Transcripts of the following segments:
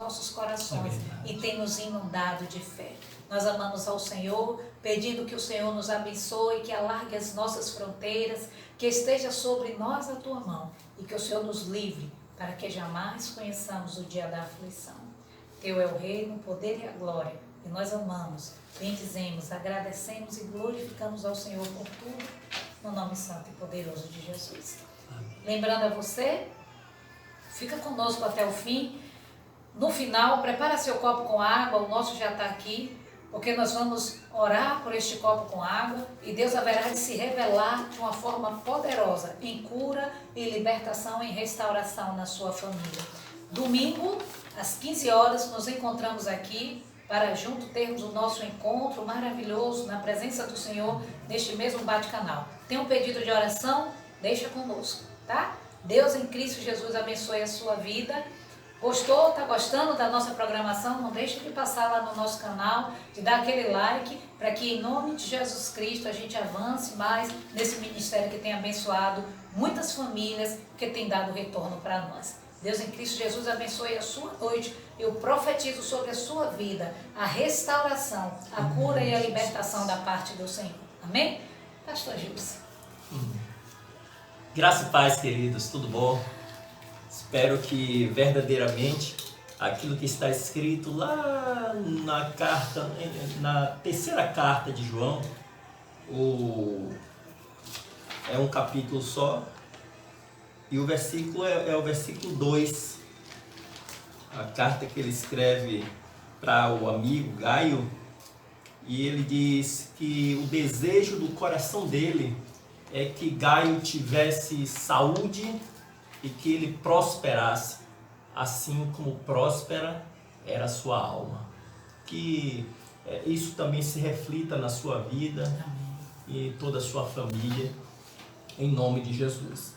nossos corações e tem nos inundado de fé. Nós amamos ao Senhor, pedindo que o Senhor nos abençoe, que alargue as nossas fronteiras, que esteja sobre nós a tua mão e que o Senhor nos livre para que jamais conheçamos o dia da aflição. Teu é o reino, o poder e a glória, e nós amamos, bendizemos, agradecemos e glorificamos ao Senhor por tudo, no nome santo e poderoso de Jesus. Lembrando a você, fica conosco até o fim. No final, prepara seu copo com água, o nosso já está aqui, porque nós vamos orar por este copo com água e Deus haverá de se revelar de uma forma poderosa em cura, em libertação, em restauração na sua família. Domingo, às 15 horas, nos encontramos aqui para junto termos o nosso encontro maravilhoso na presença do Senhor neste mesmo bate-canal. Tem um pedido de oração? Deixa conosco, tá? Deus em Cristo Jesus abençoe a sua vida. Gostou? Está gostando da nossa programação? Não deixe de passar lá no nosso canal, de dar aquele like, para que em nome de Jesus Cristo a gente avance mais nesse ministério que tem abençoado muitas famílias, que tem dado retorno para nós. Deus em Cristo Jesus abençoe a sua noite. Eu profetizo sobre a sua vida a restauração, a cura e a libertação da parte do Senhor. Amém? Pastor Gilson. Graça e paz, queridos, tudo bom? Espero que verdadeiramente aquilo que está escrito lá na carta, na terceira carta de João, é um capítulo só, e o versículo é o versículo 2, a carta que ele escreve para o amigo Gaio, e ele diz que o desejo do coração dele é que Gaio tivesse saúde e que ele prosperasse, assim como próspera era a sua alma. Que isso também se reflita na sua vida e toda a sua família, em nome de Jesus.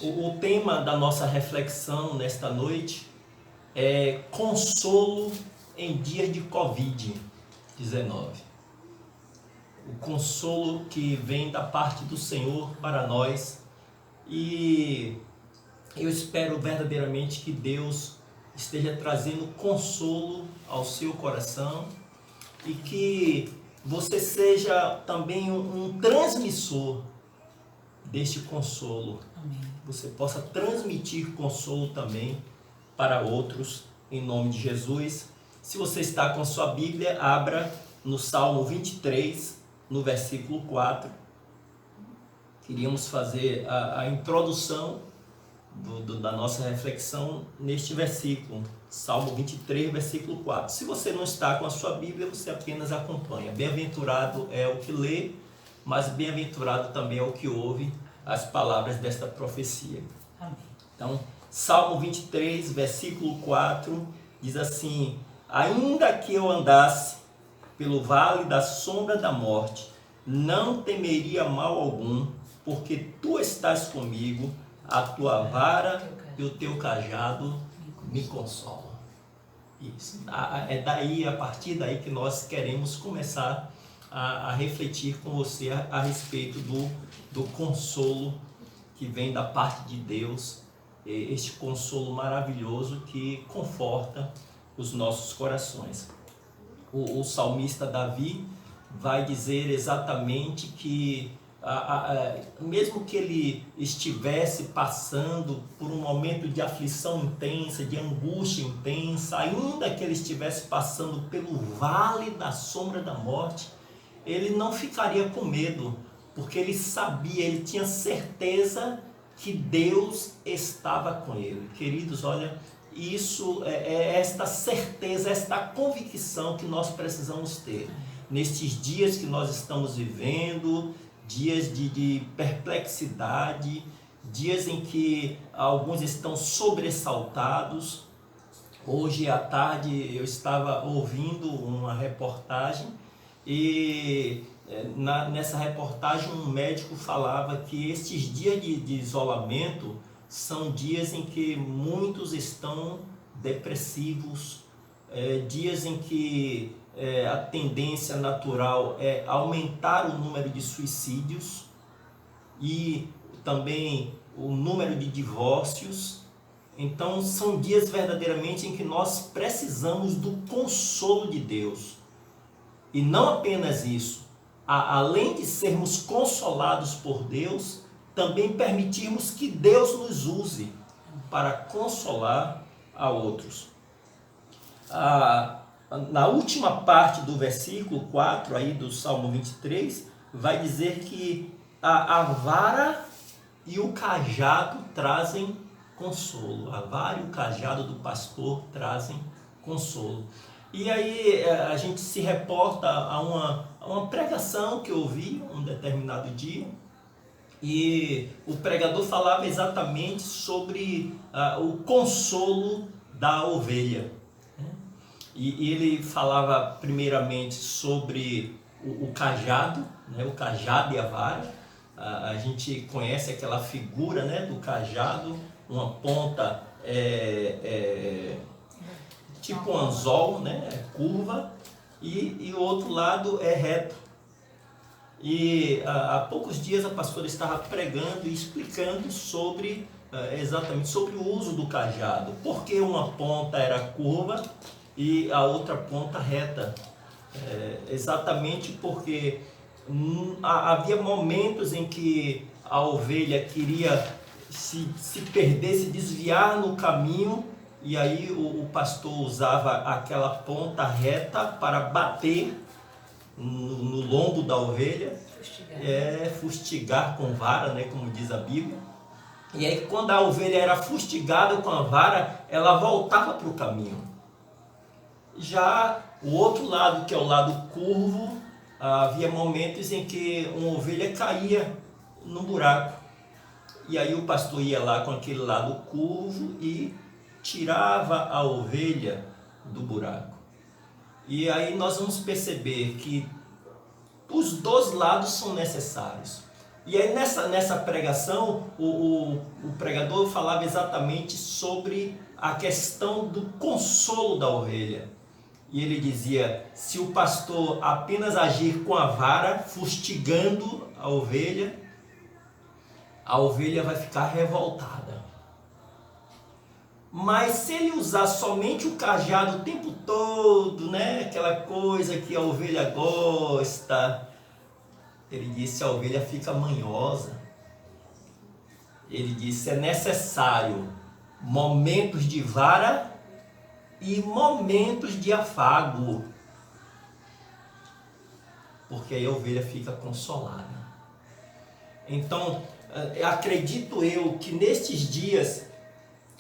O tema da nossa reflexão nesta noite é consolo em dias de Covid-19. O consolo que vem da parte do Senhor para nós, e eu espero verdadeiramente que Deus esteja trazendo consolo ao seu coração e que você seja também um transmissor deste consolo. Amém. Você possa transmitir consolo também para outros, em nome de Jesus. Se você está com a sua Bíblia, abra no Salmo 23, no versículo 4. Queríamos fazer a introdução da nossa reflexão neste versículo, Salmo 23, versículo 4. Se você não está com a sua Bíblia, você apenas acompanha. Bem-aventurado é o que lê, mas bem-aventurado também é o que ouve as palavras desta profecia. Amém. Então, Salmo 23, versículo 4, diz assim: ainda que eu andasse pelo vale da sombra da morte, não temeria mal algum, porque tu estás comigo, a tua vara e o teu cajado me consolam. Isso. É daí, a partir daí que nós queremos começar a refletir com você a respeito do consolo que vem da parte de Deus, este consolo maravilhoso que conforta os nossos corações. O salmista Davi vai dizer exatamente que mesmo que ele estivesse passando por um momento de aflição intensa, de angústia intensa, ainda que ele estivesse passando pelo vale da sombra da morte, ele não ficaria com medo, porque ele sabia, ele tinha certeza que Deus estava com ele. Queridos, olha, isso é esta certeza, esta convicção que nós precisamos ter nestes dias que nós estamos vivendo, dias de perplexidade, dias em que alguns estão sobressaltados. Hoje à tarde eu estava ouvindo uma reportagem e nessa reportagem um médico falava que estes dias de isolamento são dias em que muitos estão depressivos, dias em que a tendência natural é aumentar o número de suicídios e também o número de divórcios, Então são dias verdadeiramente em que nós precisamos do consolo de Deus. E não apenas isso, além de sermos consolados por Deus, também permitirmos que Deus nos use para consolar a outros. Na última parte do versículo 4 aí do Salmo 23, vai dizer que a vara e o cajado trazem consolo. A vara e o cajado do pastor trazem consolo. E aí a gente se reporta a uma pregação que eu ouvi um determinado dia, e o pregador falava exatamente sobre o consolo da ovelha. E ele falava primeiramente sobre o cajado, né? O cajado e a vara. A gente conhece aquela figura, né, do cajado, uma ponta tipo um anzol, né, curva, e o outro lado é reto. E há poucos dias a pastora estava pregando e explicando sobre exatamente sobre o uso do cajado, porque uma ponta era curva e a outra ponta reta, exatamente porque havia momentos em que a ovelha queria se perder, se desviar no caminho, e aí o pastor usava aquela ponta reta para bater no lombo da ovelha, fustigar com vara, né, como diz a Bíblia. E aí quando a ovelha era fustigada com a vara, ela voltava para o caminho. Já o outro lado, que é o lado curvo, havia momentos em que uma ovelha caía no buraco. E aí o pastor ia lá com aquele lado curvo e tirava a ovelha do buraco. E aí nós vamos perceber que os dois lados são necessários. E aí nessa pregação, o pregador falava exatamente sobre a questão do consolo da ovelha. E ele dizia, se o pastor apenas agir com a vara, fustigando a ovelha vai ficar revoltada. Mas se ele usar somente o cajado o tempo todo, né, aquela coisa que a ovelha gosta, ele disse, a ovelha fica manhosa. Ele disse, é necessário momentos de vara e momentos de afago, porque aí a ovelha fica consolada. Então, acredito eu que nestes dias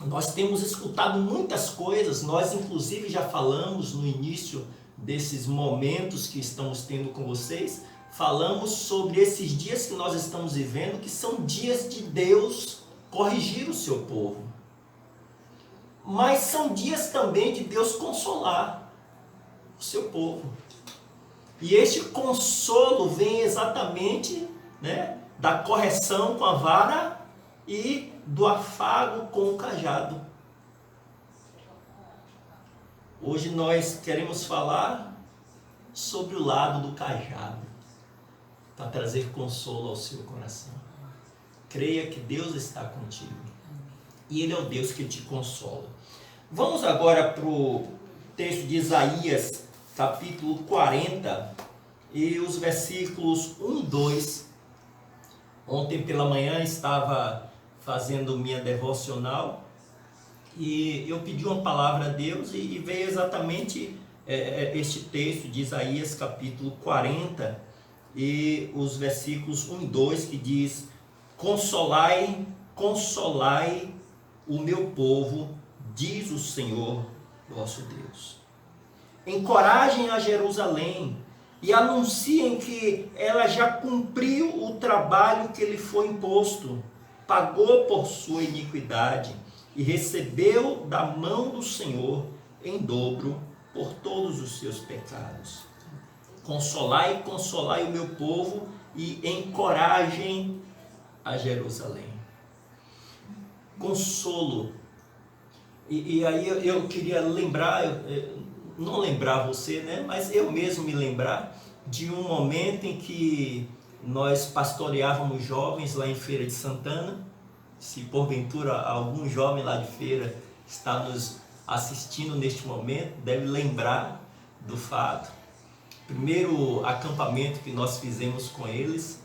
nós temos escutado muitas coisas. Nós inclusive já falamos no início desses momentos que estamos tendo com vocês, falamos sobre esses dias que nós estamos vivendo, que são dias de Deus corrigir o seu povo. Mas são dias também de Deus consolar o seu povo. E este consolo vem exatamente, né, da correção com a vara e do afago com o cajado. Hoje nós queremos falar sobre o lado do cajado, para trazer consolo ao seu coração. Creia que Deus está contigo. E Ele é o Deus que te consola. Vamos agora para o texto de Isaías, capítulo 40, e os versículos 1 e 2. Ontem pela manhã estava fazendo minha devocional e eu pedi uma palavra a Deus e veio exatamente este texto de Isaías, capítulo 40, e os versículos 1 e 2, que diz: Consolai, consolai o meu povo, diz o Senhor vosso Deus. Encorajem a Jerusalém e anunciem que ela já cumpriu o trabalho que lhe foi imposto, pagou por sua iniquidade e recebeu da mão do Senhor em dobro por todos os seus pecados. Consolai, consolai o meu povo e encorajem a Jerusalém. Consolo. E aí eu queria lembrar, não lembrar você, né? Mas eu mesmo me lembrar de um momento em que nós pastoreávamos jovens lá em Feira de Santana. se porventura algum jovem lá de Feira está nos assistindo neste momento, deve lembrar do fato. Primeiro acampamento que nós fizemos com eles,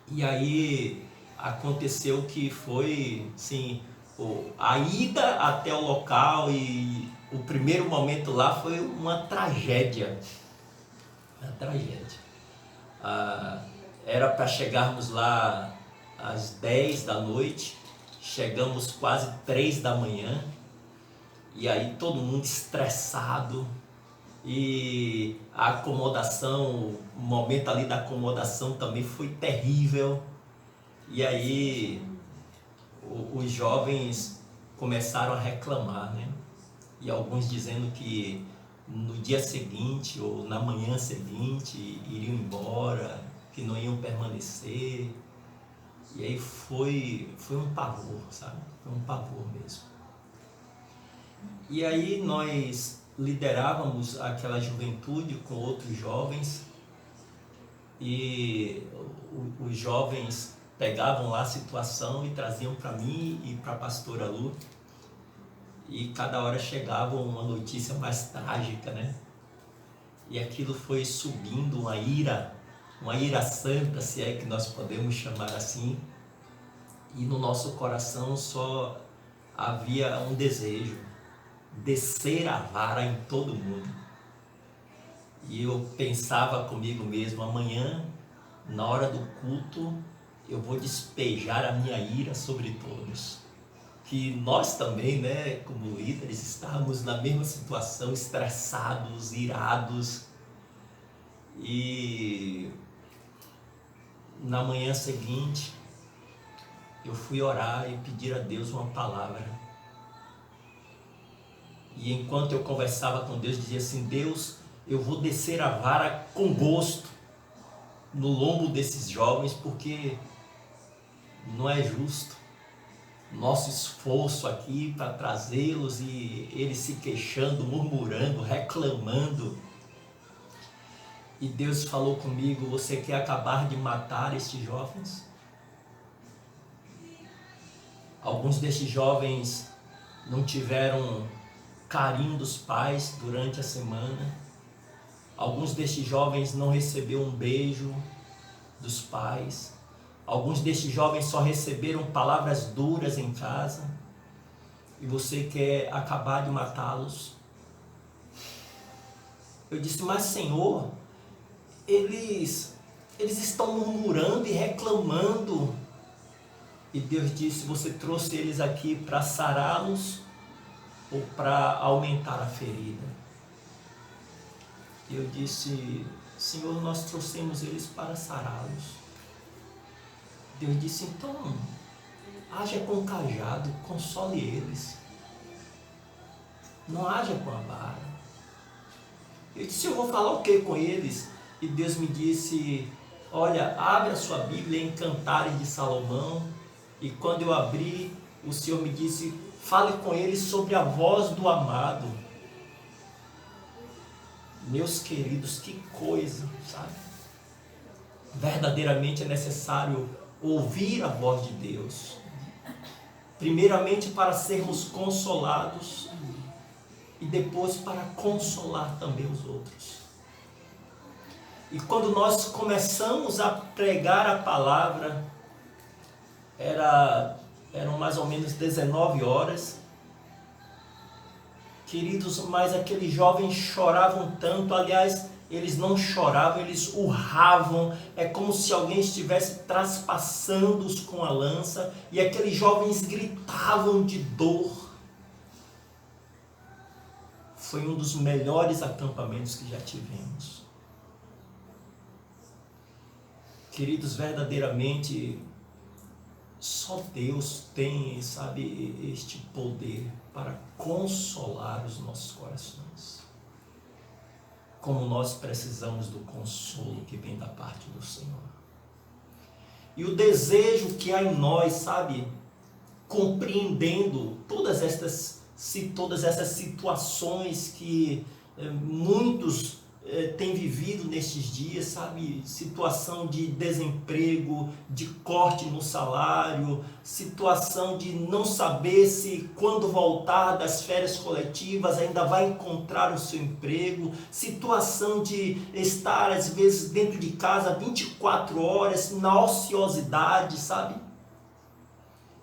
e aí aconteceu que foi, sim, a ida até o local, e o primeiro momento lá foi uma tragédia. Uma tragédia. Era para chegarmos lá às 10 da noite, chegamos quase 3 da manhã, e aí todo mundo estressado, e a acomodação, o momento ali da acomodação também foi terrível. E aí os jovens começaram a reclamar, né? E alguns dizendo que no dia seguinte ou na manhã seguinte iriam embora, que não iam permanecer. E aí foi um pavor, sabe? Foi um pavor mesmo. E aí nós liderávamos aquela juventude com outros jovens, e os jovens pegavam lá a situação e traziam para mim e para a pastora Lu, e cada hora chegava uma notícia mais trágica, né? E aquilo foi subindo uma ira santa, se é que nós podemos chamar assim, e no nosso coração só havia um desejo: descer a vara em todo mundo. E eu pensava comigo mesmo: amanhã, na hora do culto, eu vou despejar a minha ira sobre todos. Que nós também, né, como líderes, estávamos na mesma situação, estressados, irados. E na manhã seguinte, eu fui orar e pedir a Deus uma palavra. E enquanto eu conversava com Deus, dizia assim: Deus, eu vou descer a vara com gosto no lombo desses jovens, porque não é justo nosso esforço aqui para trazê-los e eles se queixando, murmurando, reclamando. E Deus falou comigo: você quer acabar de matar estes jovens? Alguns destes jovens não tiveram carinho dos pais durante a semana. Alguns destes jovens não receberam um beijo dos pais. Alguns destes jovens só receberam palavras duras em casa. E você quer acabar de matá-los? Eu disse: mas Senhor, eles estão murmurando e reclamando. E Deus disse: você trouxe eles aqui para sará-los ou para aumentar a ferida? E eu disse: Senhor, nós trouxemos eles para sará-los. Deus disse: então, haja com o cajado, console eles. Não haja com a vara. Eu disse: eu vou falar o que com eles? E Deus me disse: olha, abre a sua Bíblia em Cantares de Salomão. E quando eu abri, o Senhor me disse: fale com eles sobre a voz do amado. Meus queridos, que coisa, sabe? Verdadeiramente é necessário ouvir a voz de Deus, primeiramente para sermos consolados e depois para consolar também os outros. E quando nós começamos a pregar a palavra, eram mais ou menos 19 horas, queridos, mas aqueles jovens choravam tanto. Aliás, eles não choravam, eles urravam. É como se alguém estivesse traspassando-os com a lança, e aqueles jovens gritavam de dor. Foi um dos melhores acampamentos que já tivemos. Queridos, verdadeiramente, só Deus tem, sabe, este poder para consolar os nossos corações. Como nós precisamos do consolo que vem da parte do Senhor. E o desejo que há em nós, sabe, compreendendo todas essas situações que muitos tem vivido nestes dias, sabe? Situação de desemprego, de corte no salário, situação de não saber se quando voltar das férias coletivas ainda vai encontrar o seu emprego, situação de estar às vezes dentro de casa 24 horas na ociosidade, sabe?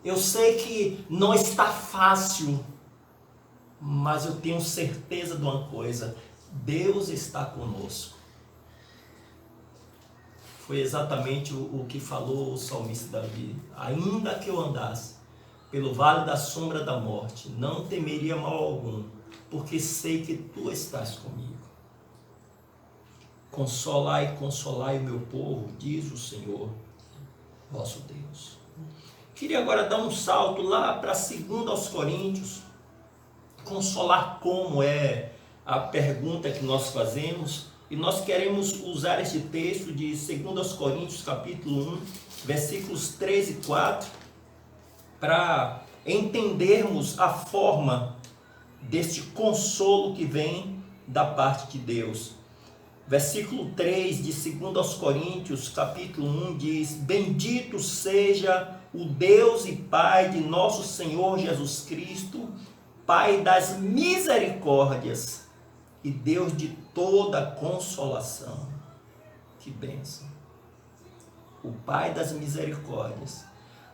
Eu sei que não está fácil, mas eu tenho certeza de uma coisa: Deus está conosco. Foi exatamente o que falou o salmista Davi. Ainda que eu andasse pelo vale da sombra da morte, não temeria mal algum, porque sei que tu estás comigo. Consolai, consolai o meu povo, diz o Senhor, vosso Deus. Queria agora dar um salto lá para 2 aos Coríntios. Consolar como é a pergunta que nós fazemos, e nós queremos usar este texto de 2 Coríntios capítulo 1, versículos 3 e 4, para entendermos a forma deste consolo que vem da parte de Deus. Versículo 3 de 2 Coríntios capítulo 1 diz: Bendito seja o Deus e Pai de nosso Senhor Jesus Cristo, Pai das misericórdias e Deus de toda consolação. Que bênção! O Pai das misericórdias,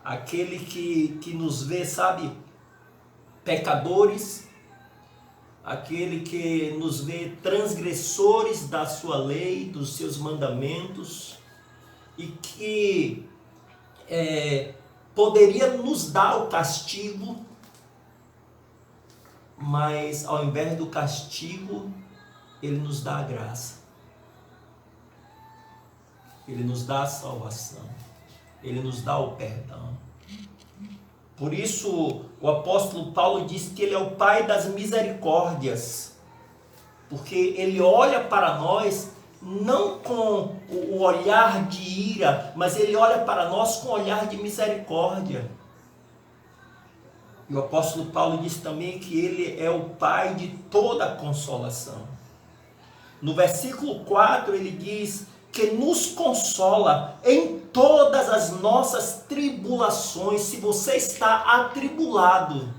aquele que nos vê, sabe, pecadores, aquele que nos vê transgressores da sua lei, dos seus mandamentos, e que poderia nos dar o castigo, mas ao invés do castigo, Ele nos dá a graça. Ele nos dá a salvação. Ele nos dá o perdão. Por isso, o apóstolo Paulo diz que Ele é o Pai das misericórdias, porque Ele olha para nós não com o olhar de ira, mas Ele olha para nós com o olhar de misericórdia. E o apóstolo Paulo diz também que Ele é o Pai de toda consolação. No versículo 4 ele diz que nos consola em todas as nossas tribulações. Se você está atribulado,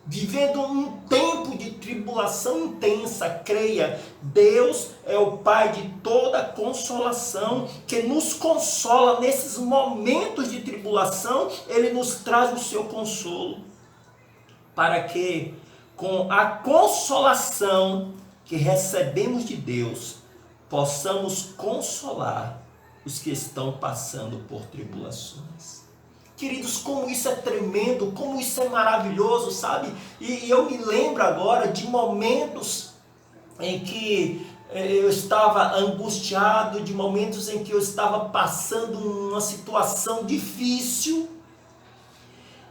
vivendo um tempo de tribulação intensa, creia, Deus é o Pai de toda consolação, que nos consola nesses momentos de tribulação. Ele nos traz o seu consolo, para que com a consolação que recebemos de Deus, possamos consolar os que estão passando por tribulações. Queridos, como isso é tremendo, como isso é maravilhoso, sabe? E eu me lembro agora de momentos em que eu estava angustiado, de momentos em que eu estava passando uma situação difícil,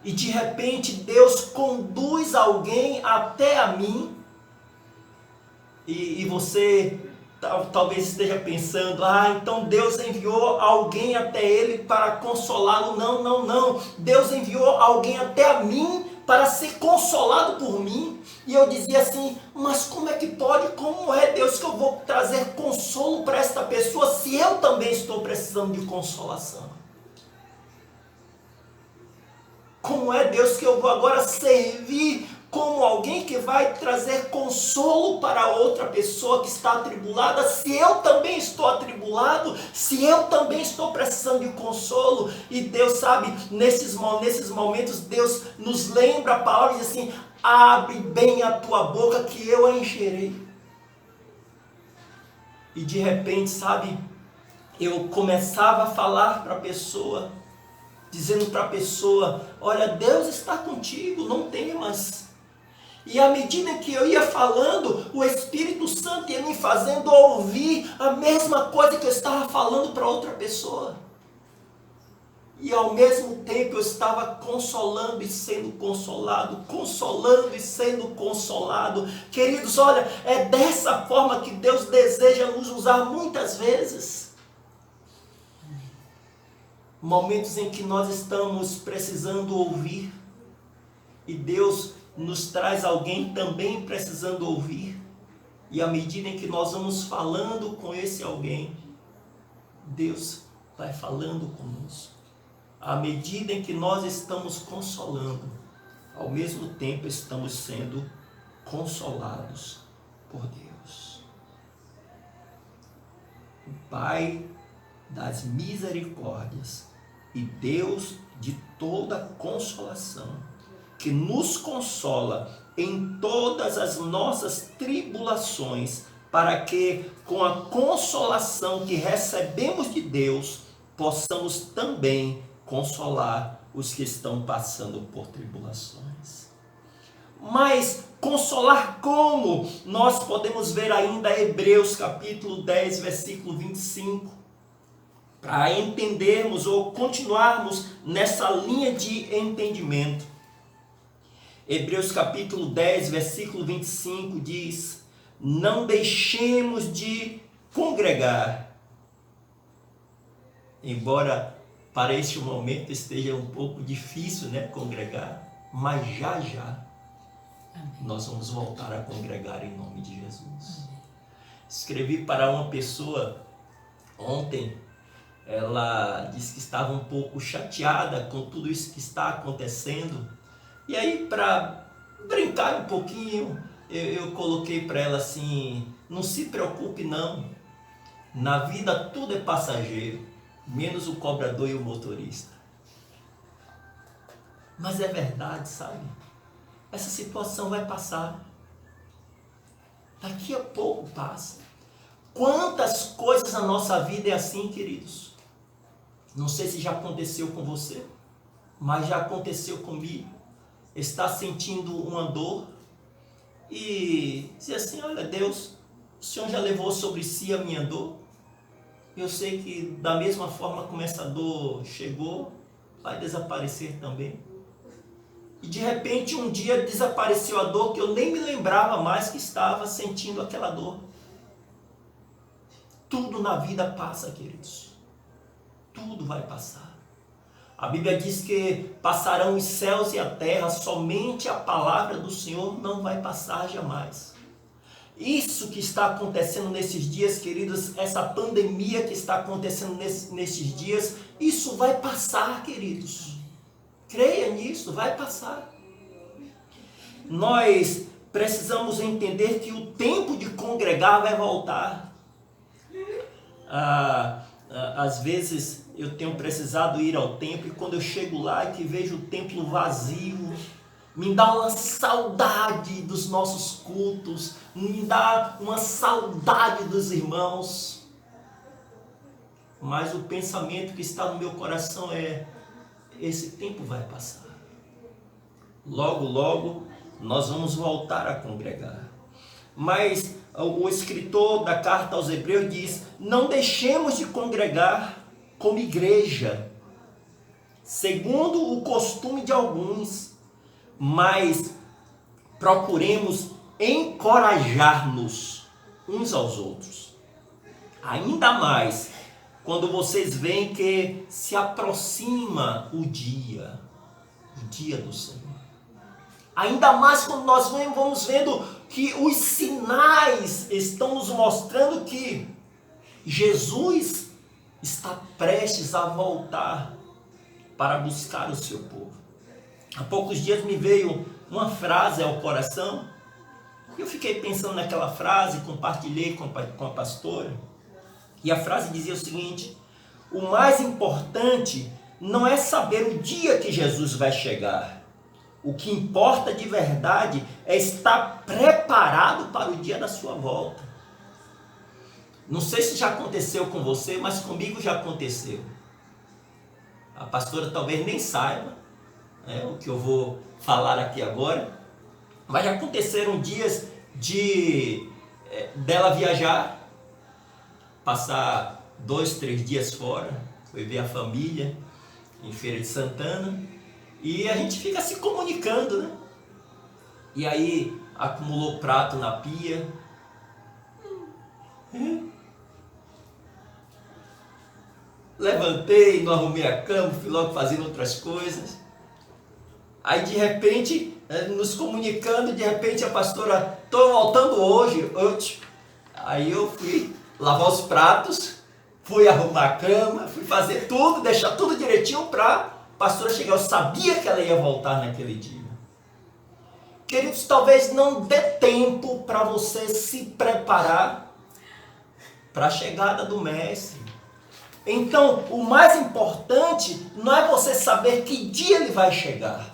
e de repente Deus conduz alguém até a mim, e você talvez esteja pensando: então Deus enviou alguém até ele para consolá-lo. Não. Deus enviou alguém até a mim para ser consolado por mim. E eu dizia assim: mas como é que pode? Como é, Deus, que eu vou trazer consolo para esta pessoa se eu também estou precisando de consolação? Como é, Deus, que eu vou agora servir como alguém que vai trazer consolo para outra pessoa que está atribulada, se eu também estou atribulado, se eu também estou precisando de consolo? E Deus, sabe, nesses momentos, Deus nos lembra a palavra e diz assim: abre bem a tua boca que eu a encherei. E de repente, sabe, eu começava a falar para a pessoa, dizendo para a pessoa: olha, Deus está contigo, não temas. E à medida que eu ia falando, o Espírito Santo ia me fazendo ouvir a mesma coisa que eu estava falando para outra pessoa. E ao mesmo tempo eu estava consolando e sendo consolado, consolando e sendo consolado. Queridos, olha, é dessa forma que Deus deseja nos usar muitas vezes. Momentos em que nós estamos precisando ouvir, e Deus nos traz alguém também precisando ouvir, E à medida em que nós vamos falando com esse alguém, Deus vai falando conosco. À medida em que nós estamos consolando, ao mesmo tempo estamos sendo consolados por Deus. O Pai das misericórdias e Deus de toda consolação, que nos consola em todas as nossas tribulações, para que, com a consolação que recebemos de Deus, possamos também consolar os que estão passando por tribulações. Mas consolar como? Nós podemos ver ainda Hebreus capítulo 10, versículo 25, para entendermos ou continuarmos nessa linha de entendimento. Hebreus capítulo 10, versículo 25 diz: não deixemos de congregar. Embora para este momento esteja um pouco difícil, congregar, mas já Amém. Nós vamos voltar a congregar em nome de Jesus. Amém. Escrevi para uma pessoa ontem, ela disse que estava um pouco chateada com tudo isso que está acontecendo. E aí, para brincar um pouquinho, eu coloquei para ela assim: não se preocupe não, na vida tudo é passageiro, menos o cobrador e o motorista. Mas é verdade, sabe? Essa situação vai passar. Daqui a pouco passa. Quantas coisas na nossa vida é assim, queridos? Não sei se já aconteceu com você, mas já aconteceu comigo. Está sentindo uma dor e dizer assim: olha, Deus, o Senhor já levou sobre si a minha dor. Eu sei que da mesma forma como essa dor chegou, vai desaparecer também. E de repente um dia desapareceu a dor que eu nem me lembrava mais que estava sentindo aquela dor. Tudo na vida passa, queridos. Tudo vai passar. A Bíblia diz que passarão os céus e a terra, somente a palavra do Senhor não vai passar jamais. Isso que está acontecendo nesses dias, queridos, essa pandemia que está acontecendo nesses dias, isso vai passar, queridos. Creia nisso, vai passar. Nós precisamos entender que o tempo de congregar vai voltar. Às vezes eu tenho precisado ir ao templo, e quando eu chego lá e que vejo o templo vazio, me dá uma saudade dos nossos cultos, me dá uma saudade dos irmãos. Mas o pensamento que está no meu coração é: esse tempo vai passar. Logo, logo nós vamos voltar a congregar. Mas o escritor da carta aos Hebreus diz: não deixemos de congregar como igreja, segundo o costume de alguns, mas procuremos encorajar-nos uns aos outros. Ainda mais quando vocês veem que se aproxima o dia do Senhor. Ainda mais quando nós vamos vendo que os sinais estão nos mostrando que Jesus está prestes a voltar para buscar o seu povo. Há poucos dias me veio uma frase ao coração, e eu fiquei pensando naquela frase, compartilhei com a pastora, e a frase dizia o seguinte: o mais importante não é saber o dia que Jesus vai chegar. O que importa de verdade é estar preparado para o dia da sua volta. Não sei se já aconteceu com você, mas comigo já aconteceu. A pastora talvez nem saiba o que eu vou falar aqui agora, mas já aconteceram dias dela viajar, passar 2, 3 dias fora, foi ver a família em Feira de Santana, e a gente fica se comunicando, E aí acumulou prato na pia. Levantei, não arrumei a cama, fui logo fazendo outras coisas. Aí de repente, nos comunicando, de repente a pastora, estou voltando hoje. Aí eu fui lavar os pratos, fui arrumar a cama, fui fazer tudo, deixar tudo direitinho para a pastora chegar. Eu sabia que ela ia voltar naquele dia. Queridos, talvez não dê tempo para você se preparar para a chegada do Mestre. Então, o mais importante não é você saber que dia ele vai chegar.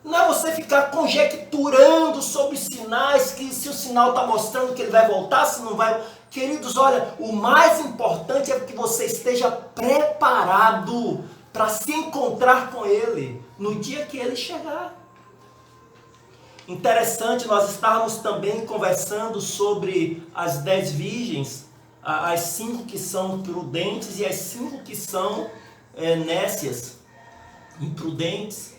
Não é você ficar conjecturando sobre sinais, que se o sinal está mostrando que ele vai voltar, se não vai. Queridos, olha, o mais importante é que você esteja preparado para se encontrar com ele no dia que ele chegar. Interessante, nós estávamos também conversando sobre as 10 virgens, as 5 que são prudentes e as 5 que são nécias, imprudentes.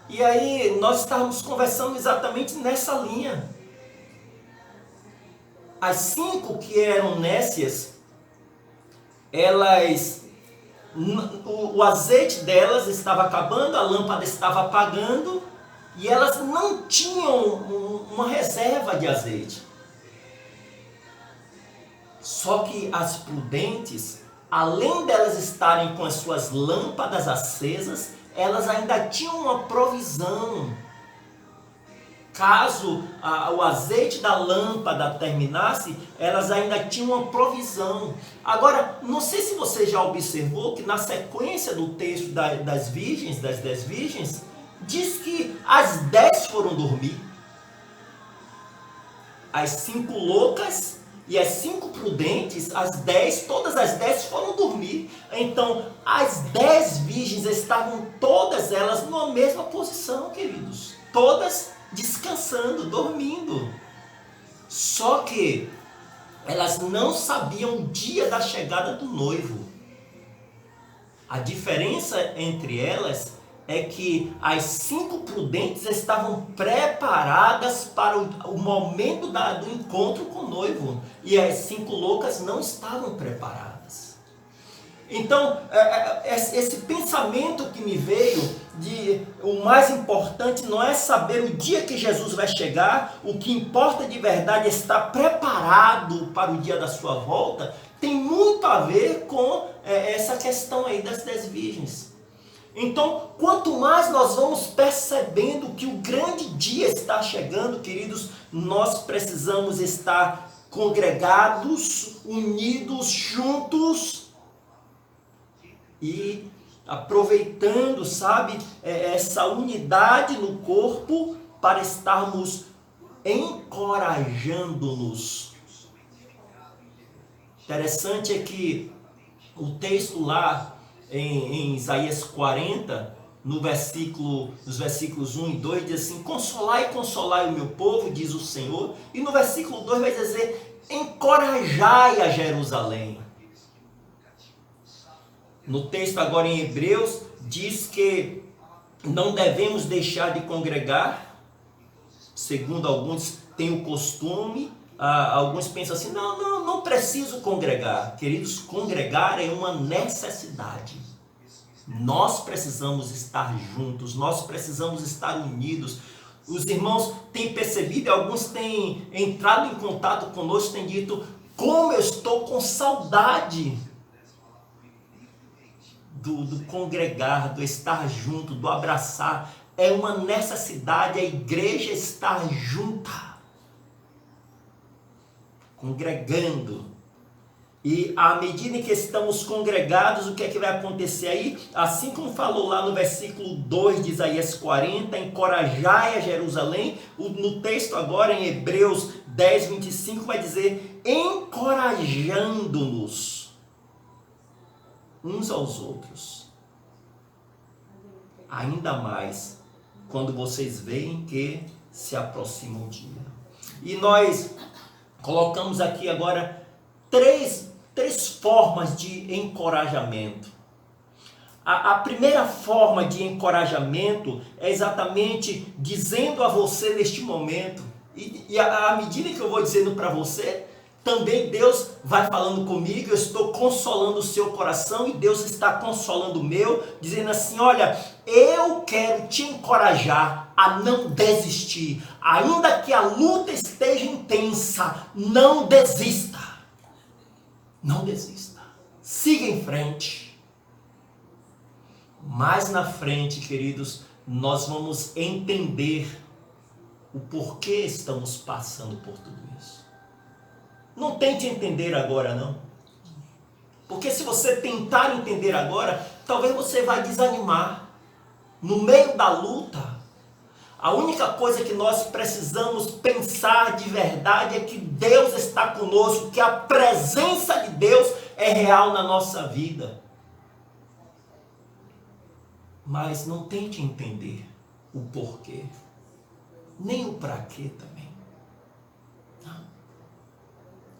E aí nós estávamos conversando exatamente nessa linha. As 5 que eram nécias, o azeite delas estava acabando, a lâmpada estava apagando e elas não tinham uma reserva de azeite. Só que as prudentes, além delas estarem com as suas lâmpadas acesas, elas ainda tinham uma provisão. Caso o azeite da lâmpada terminasse, elas ainda tinham uma provisão. Agora, não sei se você já observou que na sequência do texto das 10 virgens, diz que as 10 foram dormir. As 5 loucas e as 5 prudentes, todas as 10 foram dormir. Então, as 10 virgens estavam todas elas numa mesma posição, queridos. Todas descansando, dormindo. Só que elas não sabiam o dia da chegada do noivo. A diferença entre elas é que as 5 prudentes estavam preparadas para o momento do encontro com o noivo. E as 5 loucas não estavam preparadas. Então, esse pensamento que me veio o mais importante não é saber o dia que Jesus vai chegar, o que importa de verdade é estar preparado para o dia da sua volta, tem muito a ver com essa questão aí das 10 virgens. Então, quanto mais nós vamos percebendo que o grande dia está chegando, queridos, nós precisamos estar congregados, unidos, juntos e aproveitando, sabe, essa unidade no corpo para estarmos encorajando-nos. Interessante é que o texto lá em Isaías 40, nos versículos 1 e 2, diz assim: consolai, consolai o meu povo, diz o Senhor. E no versículo 2 vai dizer: encorajai a Jerusalém. No texto agora em Hebreus, diz que não devemos deixar de congregar, segundo alguns têm o costume, alguns pensam assim, não preciso congregar. Queridos, congregar é uma necessidade. Nós precisamos estar juntos, nós precisamos estar unidos. Os irmãos têm percebido, alguns têm entrado em contato conosco, têm dito, como eu estou com saudade do congregar, do estar junto, do abraçar. É uma necessidade a igreja estar junta, congregando. E à medida que estamos congregados, o que é que vai acontecer aí? Assim como falou lá no versículo 2 de Isaías 40, encorajai a Jerusalém, no texto agora em Hebreus 10, 25 vai dizer, encorajando-nos uns aos outros. Ainda mais quando vocês veem que se aproxima o dia. E nós colocamos aqui agora três formas de encorajamento. A primeira forma de encorajamento é exatamente dizendo a você neste momento, e à medida que eu vou dizendo para você, também Deus vai falando comigo, eu estou consolando o seu coração e Deus está consolando o meu, dizendo assim: olha, eu quero te encorajar a não desistir, ainda que a luta esteja intensa, não desista, não desista, siga em frente. Mais na frente, queridos, nós vamos entender o porquê estamos passando por tudo isso. Não tente entender agora, não. Porque se você tentar entender agora, talvez você vai desanimar. No meio da luta, a única coisa que nós precisamos pensar de verdade é que Deus está conosco, que a presença de Deus é real na nossa vida. Mas não tente entender o porquê, nem o para quê também.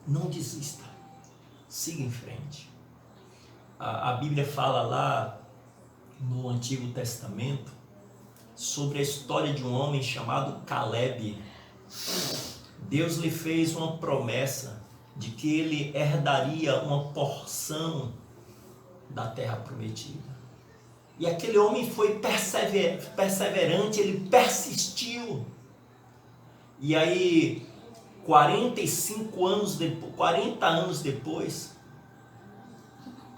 Não desista, siga em frente. A Bíblia fala lá no Antigo Testamento sobre a história de um homem chamado Caleb. Deus lhe fez uma promessa de que ele herdaria uma porção da terra prometida. E aquele homem foi perseverante, ele persistiu. E aí, 40 anos depois,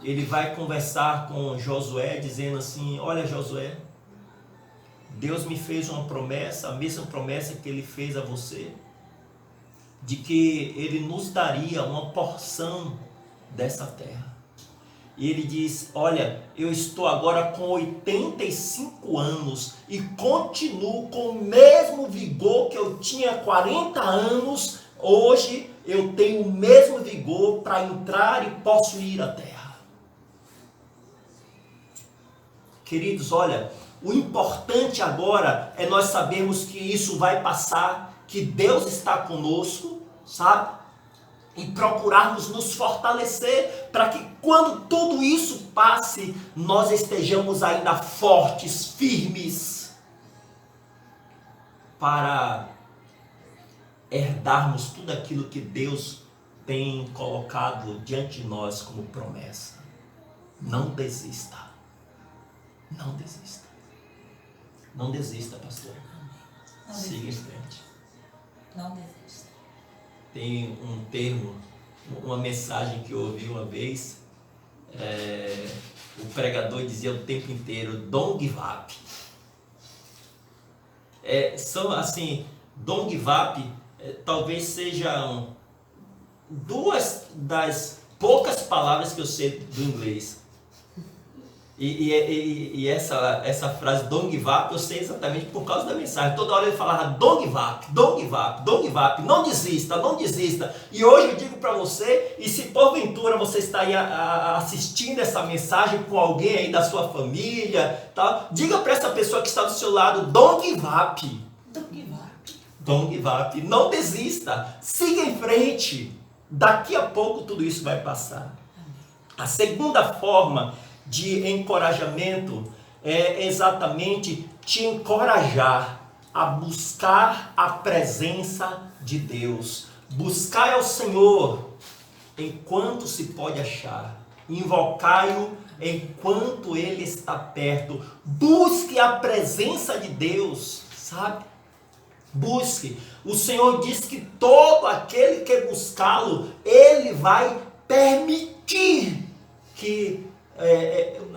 ele vai conversar com Josué, dizendo assim: olha, Josué, Deus me fez uma promessa, a mesma promessa que ele fez a você, de que ele nos daria uma porção dessa terra. E ele diz: olha, eu estou agora com 85 anos e continuo com o mesmo vigor que eu tinha 40 anos. Hoje eu tenho o mesmo vigor para entrar e possuir a terra. Queridos, olha, o importante agora é nós sabermos que isso vai passar, que Deus está conosco, sabe? E procurarmos nos fortalecer para que quando tudo isso passe, nós estejamos ainda fortes, firmes, para herdarmos tudo aquilo que Deus tem colocado diante de nós como promessa. Não desista. Não desista. Não desista, pastor. Siga em frente. Não desista. Tem um termo, uma mensagem que eu ouvi uma vez, o pregador dizia o tempo inteiro: don't give up. São assim, don't give up talvez sejam duas das poucas palavras que eu sei do inglês. E essa frase don't give up eu sei exatamente por causa da mensagem. Toda hora ele falava don't give up, don't give up, don't give up, não desista, não desista. E hoje eu digo para você, e se porventura você está aí assistindo essa mensagem com alguém aí da sua família, tá? Diga para essa pessoa que está do seu lado: don't give up, Don't give up. don't give up, não desista, siga em frente. Daqui a pouco tudo isso vai passar. A segunda forma de encorajamento é exatamente te encorajar a buscar a presença de Deus. Buscai ao Senhor enquanto se pode achar, invocai-o enquanto Ele está perto. Busque a presença de Deus, sabe? Busque. O Senhor diz que todo aquele que buscá-lo, Ele vai permitir que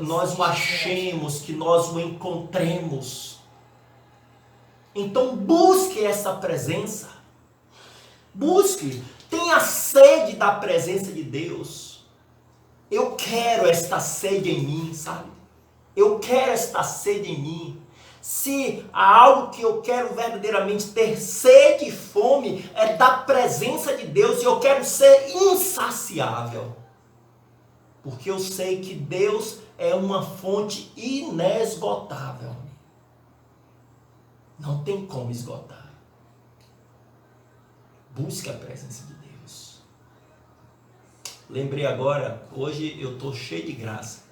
nós o achemos, que nós o encontremos. Então busque essa presença. Busque. Tenha sede da presença de Deus. Eu quero esta sede em mim, sabe? Eu quero esta sede em mim. Se há algo que eu quero verdadeiramente ter sede e fome, é da presença de Deus, e eu quero ser insaciável. Porque eu sei que Deus é uma fonte inesgotável. Não tem como esgotar. Busque a presença de Deus. Lembrei agora, hoje eu estou cheio de graça.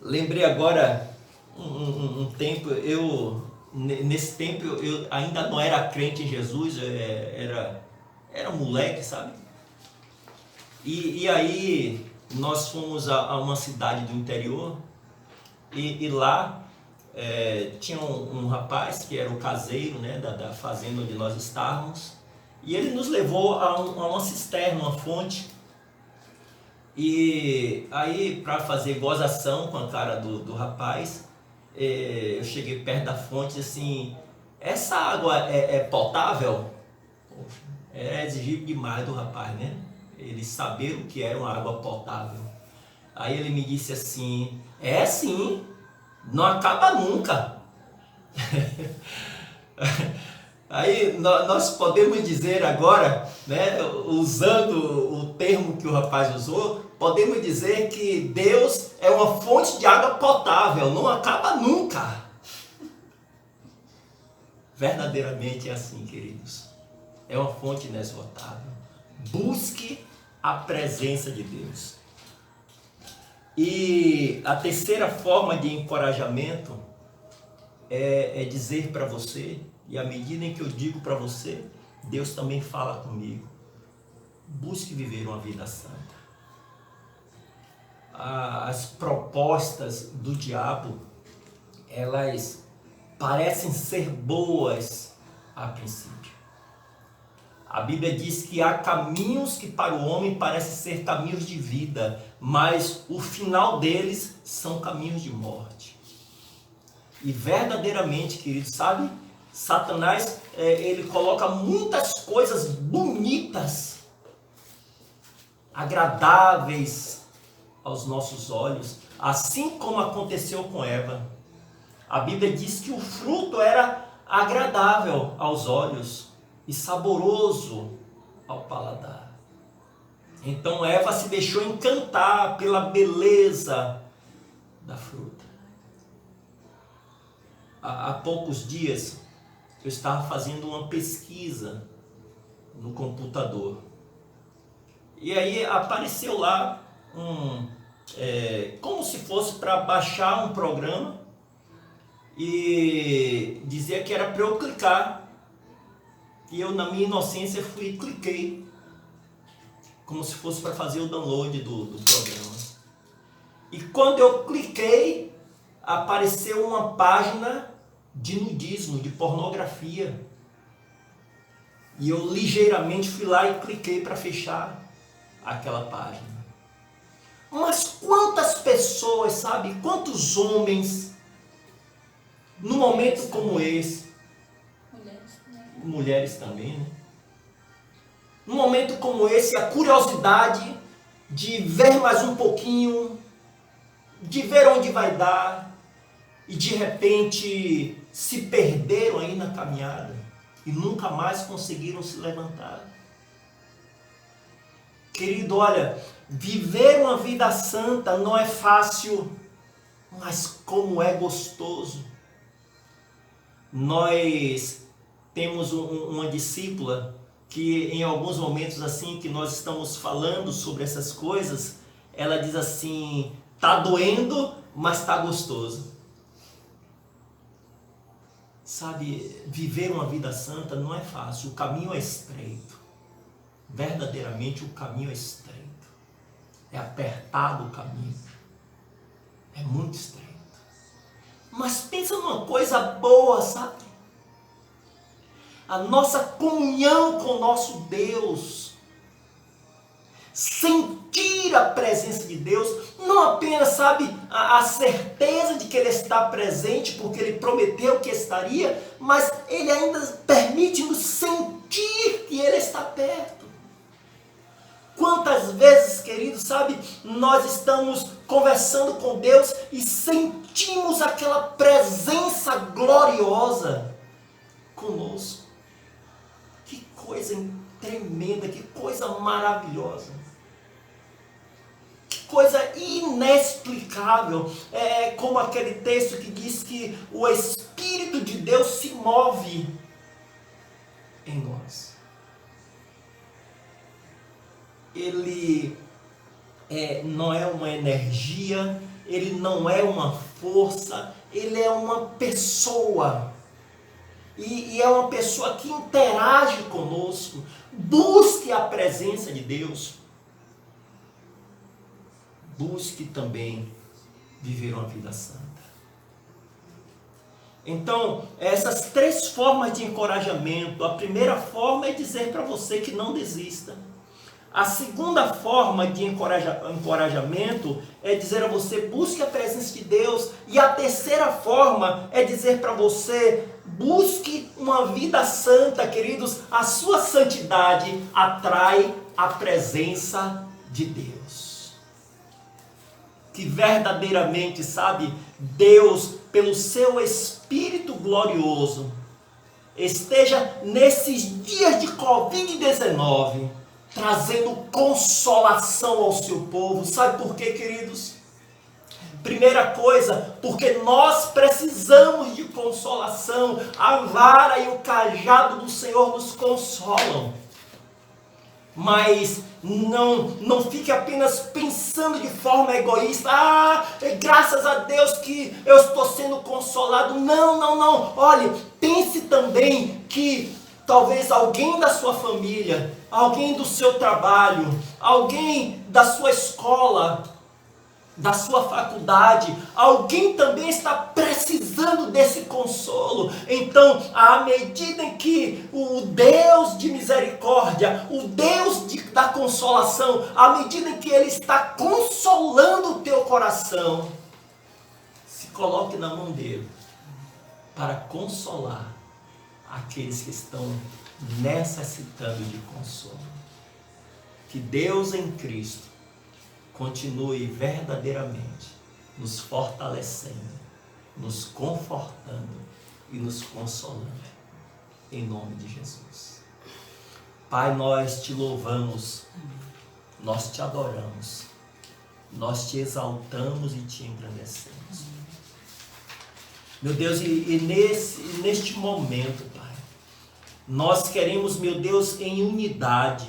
Lembrei agora um tempo, nesse tempo eu ainda não era crente em Jesus, era moleque, sabe? E aí nós fomos a uma cidade do interior e lá tinha um rapaz que era o caseiro, né, da fazenda onde nós estávamos, e ele nos levou a uma cisterna, uma fonte. E aí, para fazer gozação com a cara do rapaz, eu cheguei perto da fonte e assim, essa água é potável? Poxa, era exigível demais do rapaz, né? Ele saber o que era uma água potável. Aí ele me disse assim, é sim, não acaba nunca. Aí nós podemos dizer agora, né, usando o termo que o rapaz usou, podemos dizer que Deus é uma fonte de água potável, não acaba nunca. Verdadeiramente é assim, queridos. É uma fonte inesgotável. Busque a presença de Deus. E a terceira forma de encorajamento é dizer para você, e à medida em que eu digo para você, Deus também fala comigo. Busque viver uma vida santa. As propostas do diabo, elas parecem ser boas a princípio. A Bíblia diz que há caminhos que para o homem parecem ser caminhos de vida, mas o final deles são caminhos de morte. E verdadeiramente, querido, sabe, Satanás, ele coloca muitas coisas bonitas, agradáveis aos nossos olhos, assim como aconteceu com Eva. A Bíblia diz que o fruto era agradável aos olhos e saboroso ao paladar. Então Eva se deixou encantar pela beleza da fruta. Há poucos dias eu estava fazendo uma pesquisa no computador. E aí apareceu lá como se fosse para baixar um programa e dizia que era para eu clicar. E eu, na minha inocência, fui e cliquei, como se fosse para fazer o download do programa. E quando eu cliquei, apareceu uma página de nudismo, de pornografia. E eu ligeiramente fui lá e cliquei para fechar aquela página. Mas quantas pessoas, sabe, quantos homens, num momento como esse, mulheres também, né? Num momento como esse, a curiosidade de ver mais um pouquinho, de ver onde vai dar, e de repente se perderam aí na caminhada e nunca mais conseguiram se levantar. Querido, olha, viver uma vida santa não é fácil, mas como é gostoso. Nós temos uma discípula que em alguns momentos assim que nós estamos falando sobre essas coisas, ela diz assim, tá doendo, mas tá gostoso. Sabe, viver uma vida santa não é fácil, o caminho é estreito. Verdadeiramente o caminho é estreito. É apertado o caminho. É muito estreito. Mas pensa numa coisa boa, sabe? A nossa comunhão com o nosso Deus. Sentir a presença de Deus, não apenas, sabe, a certeza de que Ele está presente, porque Ele prometeu que estaria, mas Ele ainda permite-nos sentir que Ele está perto. Quantas vezes, queridos, sabe, nós estamos conversando com Deus e sentimos aquela presença gloriosa conosco. Que coisa tremenda, que coisa maravilhosa. Que coisa inexplicável. É como aquele texto que diz que o Espírito de Deus se move em nós. Ele não é uma energia, ele não é uma força, ele é uma pessoa. e é uma pessoa que interage conosco. Busque a presença de Deus. Busque também viver uma vida santa. Então, essas 3 formas de encorajamento. A primeira forma é dizer para você que não desista. A segunda forma de encorajamento é dizer a você, busque a presença de Deus. E a terceira forma é dizer para você, busque uma vida santa, queridos. A sua santidade atrai a presença de Deus. Que verdadeiramente, sabe, Deus, pelo seu Espírito glorioso, esteja nesses dias de Covid-19, trazendo consolação ao seu povo. Sabe por quê, queridos? Primeira coisa, porque nós precisamos de consolação. A vara e o cajado do Senhor nos consolam. Mas não fique apenas pensando de forma egoísta. Graças a Deus que eu estou sendo consolado. Não. Olhe, pense também que talvez alguém da sua família, alguém do seu trabalho, alguém da sua escola, da sua faculdade, alguém também está precisando desse consolo. Então, à medida em que o Deus de misericórdia, o Deus da consolação, à medida em que Ele está consolando o teu coração, se coloque na mão dele para consolar aqueles que estão necessitando de consolo. Que Deus em Cristo continue verdadeiramente nos fortalecendo, nos confortando e nos consolando, em nome de Jesus. Pai, nós te louvamos, nós te adoramos, nós te exaltamos e te engrandecemos. Meu Deus, e neste momento, Pai, nós queremos, meu Deus, em unidade,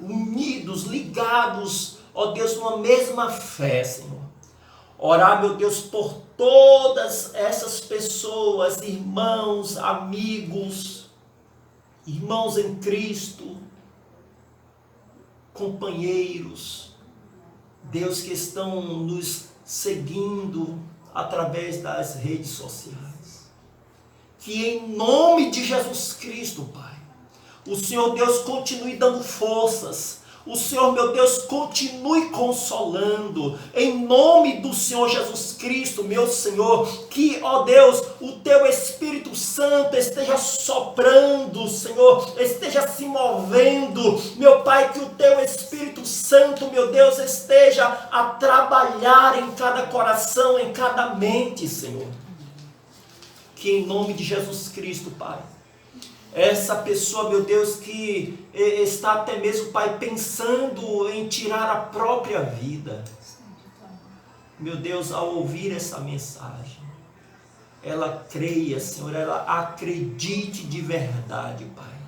unidos, ligados, ó Deus, numa mesma fé, Senhor. Orar, meu Deus, por todas essas pessoas, irmãos, amigos, irmãos em Cristo, companheiros, Deus, que estão nos seguindo através das redes sociais. Que em nome de Jesus Cristo, Pai, o Senhor Deus continue dando forças. O Senhor, meu Deus, continue consolando, em nome do Senhor Jesus Cristo, meu Senhor, que, ó Deus, o Teu Espírito Santo esteja soprando, Senhor, esteja se movendo, meu Pai, que o Teu Espírito Santo, meu Deus, esteja a trabalhar em cada coração, em cada mente, Senhor, que em nome de Jesus Cristo, Pai, essa pessoa, meu Deus, que está até mesmo, Pai, pensando em tirar a própria vida. Meu Deus, ao ouvir essa mensagem, ela creia, Senhor, ela acredite de verdade, Pai,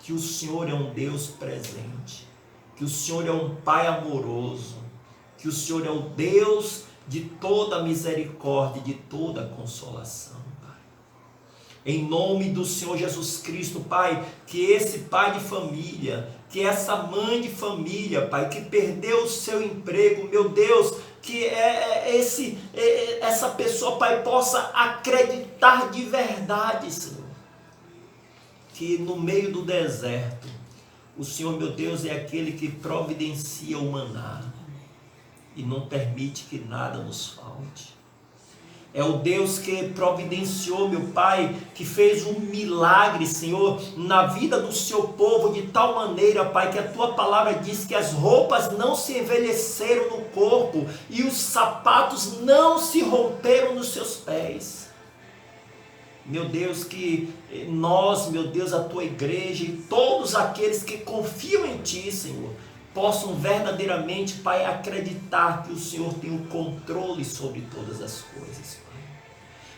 que o Senhor é um Deus presente, que o Senhor é um Pai amoroso, que o Senhor é o Deus de toda misericórdia, de toda consolação. Em nome do Senhor Jesus Cristo, Pai, que esse pai de família, que essa mãe de família, Pai, que perdeu o seu emprego, meu Deus, que essa pessoa, Pai, possa acreditar de verdade, Senhor, que no meio do deserto, o Senhor, meu Deus, é aquele que providencia o maná e não permite que nada nos falte. É o Deus que providenciou, meu Pai, que fez um milagre, Senhor, na vida do seu povo, de tal maneira, Pai, que a Tua palavra diz que as roupas não se envelheceram no corpo e os sapatos não se romperam nos seus pés. Meu Deus, que nós, meu Deus, a Tua igreja e todos aqueles que confiam em Ti, Senhor, possam verdadeiramente, Pai, acreditar que o Senhor tem o controle sobre todas as coisas, Pai.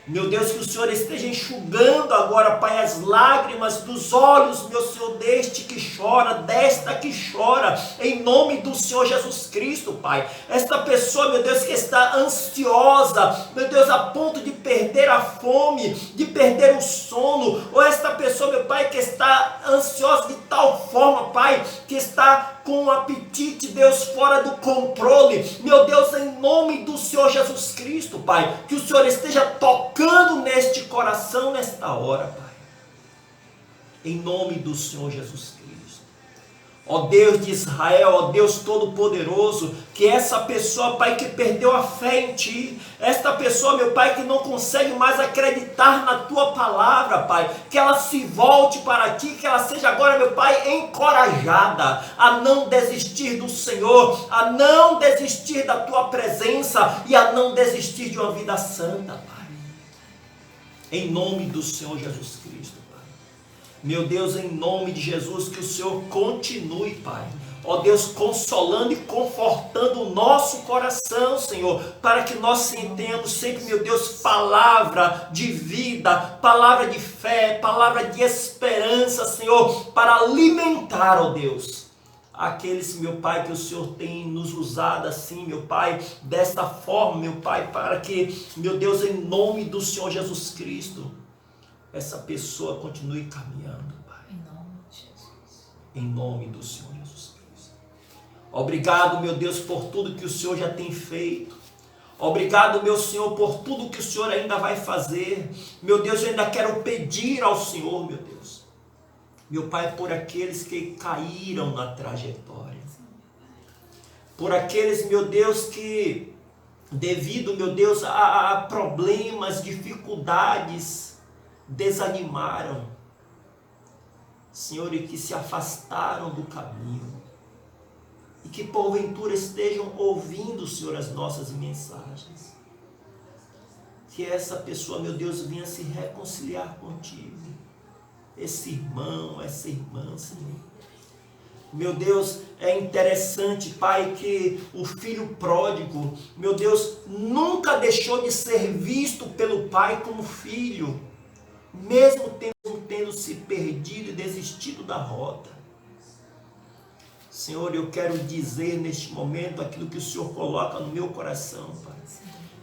Meu Deus, que o Senhor esteja enxugando agora, Pai, as lágrimas dos olhos, meu Senhor, deste que chora, desta que chora, em nome do Senhor Jesus Cristo, Pai. Esta pessoa, meu Deus, que está ansiosa, meu Deus, a ponto de perder a fome, de perder o sono, ou esta pessoa, meu Pai, que está ansiosa de tal forma, Pai, que está com o apetite, Deus, fora do controle, meu Deus, em nome do Senhor Jesus Cristo, Pai, que o Senhor esteja tocando neste coração, nesta hora, Pai, em nome do Senhor Jesus Cristo. Ó Deus de Israel, ó Deus Todo-Poderoso, que essa pessoa, Pai, que perdeu a fé em Ti, esta pessoa, meu Pai, que não consegue mais acreditar na Tua palavra, Pai, que ela se volte para Ti, que ela seja agora, meu Pai, encorajada a não desistir do Senhor, a não desistir da Tua presença e a não desistir de uma vida santa, Pai, em nome do Senhor Jesus Cristo. Meu Deus, em nome de Jesus, que o Senhor continue, Pai, ó Deus, consolando e confortando o nosso coração, Senhor, para que nós tenhamos sempre, meu Deus, palavra de vida, palavra de fé, palavra de esperança, Senhor, para alimentar, ó Deus, aqueles, meu Pai, que o Senhor tem nos usado assim, meu Pai, desta forma, meu Pai, para que, meu Deus, em nome do Senhor Jesus Cristo, essa pessoa continue caminhando, Pai. Em nome de Jesus. Em nome do Senhor Jesus Cristo. Obrigado, meu Deus, por tudo que o Senhor já tem feito. Obrigado, meu Senhor, por tudo que o Senhor ainda vai fazer. Meu Deus, eu ainda quero pedir ao Senhor, meu Deus. Meu Pai, por aqueles que caíram na trajetória. Por aqueles, meu Deus, que devido, meu Deus, a problemas, dificuldades, desanimaram, Senhor, e que se afastaram do caminho, e que porventura estejam ouvindo, Senhor, as nossas mensagens, que essa pessoa, meu Deus, venha se reconciliar contigo, esse irmão, essa irmã, Senhor. Meu Deus, é interessante, Pai, que o filho pródigo, meu Deus, nunca deixou de ser visto pelo Pai como filho, mesmo tendo se perdido e desistido da rota. Senhor, eu quero dizer neste momento aquilo que o Senhor coloca no meu coração, Pai.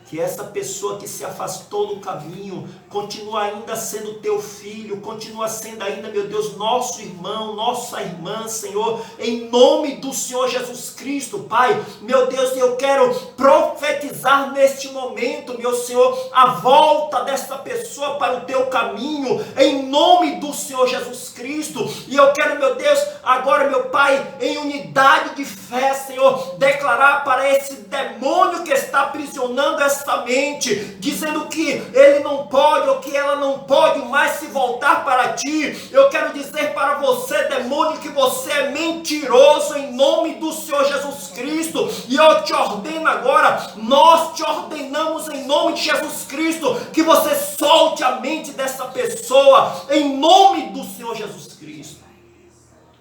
Que essa pessoa que se afastou do caminho continua ainda sendo teu filho, continua sendo ainda, meu Deus, nosso irmão, nossa irmã, Senhor, em nome do Senhor Jesus Cristo, Pai. Meu Deus, eu quero profetizar neste momento, meu Senhor, a volta desta pessoa para o teu caminho, em nome do Senhor Jesus Cristo. E eu quero, meu Deus, agora, meu Pai, em unidade de fé, Senhor, declarar para esse demônio que está aprisionando essa mente, dizendo que ele não pode ou que ela não pode mais se voltar para ti. Eu quero dizer para você, demônio, que você é mentiroso em nome do Senhor Jesus Cristo. E eu te ordeno agora, nós te ordenamos em nome de Jesus Cristo, que você solte a mente dessa pessoa em nome do Senhor Jesus Cristo,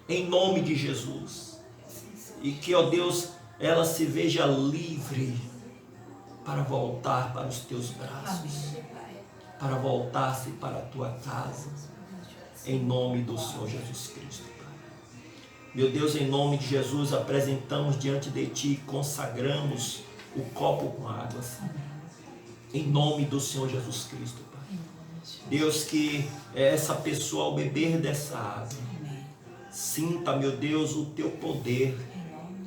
em nome de Jesus. E que, ó Deus, ela se veja livre para voltar para os teus braços, para voltar-se para a tua casa, em nome do Senhor Jesus Cristo, Pai. Meu Deus, em nome de Jesus, apresentamos diante de Ti, consagramos o copo com água, Senhor, em nome do Senhor Jesus Cristo, Pai. Deus, que essa pessoa, ao beber dessa água, sinta, meu Deus, o Teu poder,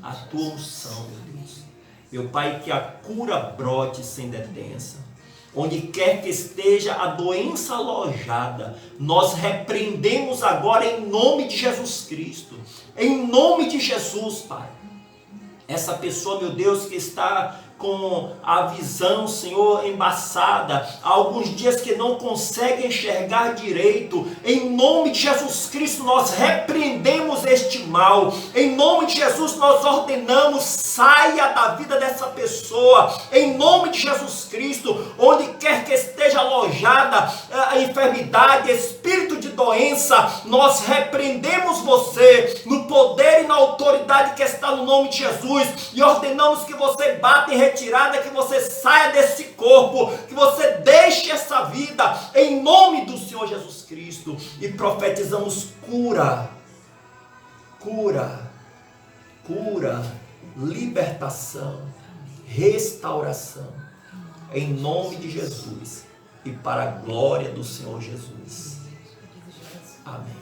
a Tua unção, meu Deus. Meu Pai, que a cura brote sem detença. Onde quer que esteja a doença alojada, nós repreendemos agora em nome de Jesus Cristo. Em nome de Jesus, Pai. Essa pessoa, meu Deus, que está com a visão, Senhor, embaçada, há alguns dias que não consegue enxergar direito, em nome de Jesus Cristo nós repreendemos este mal, em nome de Jesus nós ordenamos, saia da vida dessa pessoa, em nome de Jesus Cristo, onde quer que esteja alojada a enfermidade, espírito de doença, nós repreendemos você no poder e na autoridade autoridade que está no nome de Jesus, e ordenamos que você bata em retirada, que você saia desse corpo, que você deixe essa vida, em nome do Senhor Jesus Cristo, e profetizamos cura, libertação, restauração, em nome de Jesus, e para a glória do Senhor Jesus. Amém.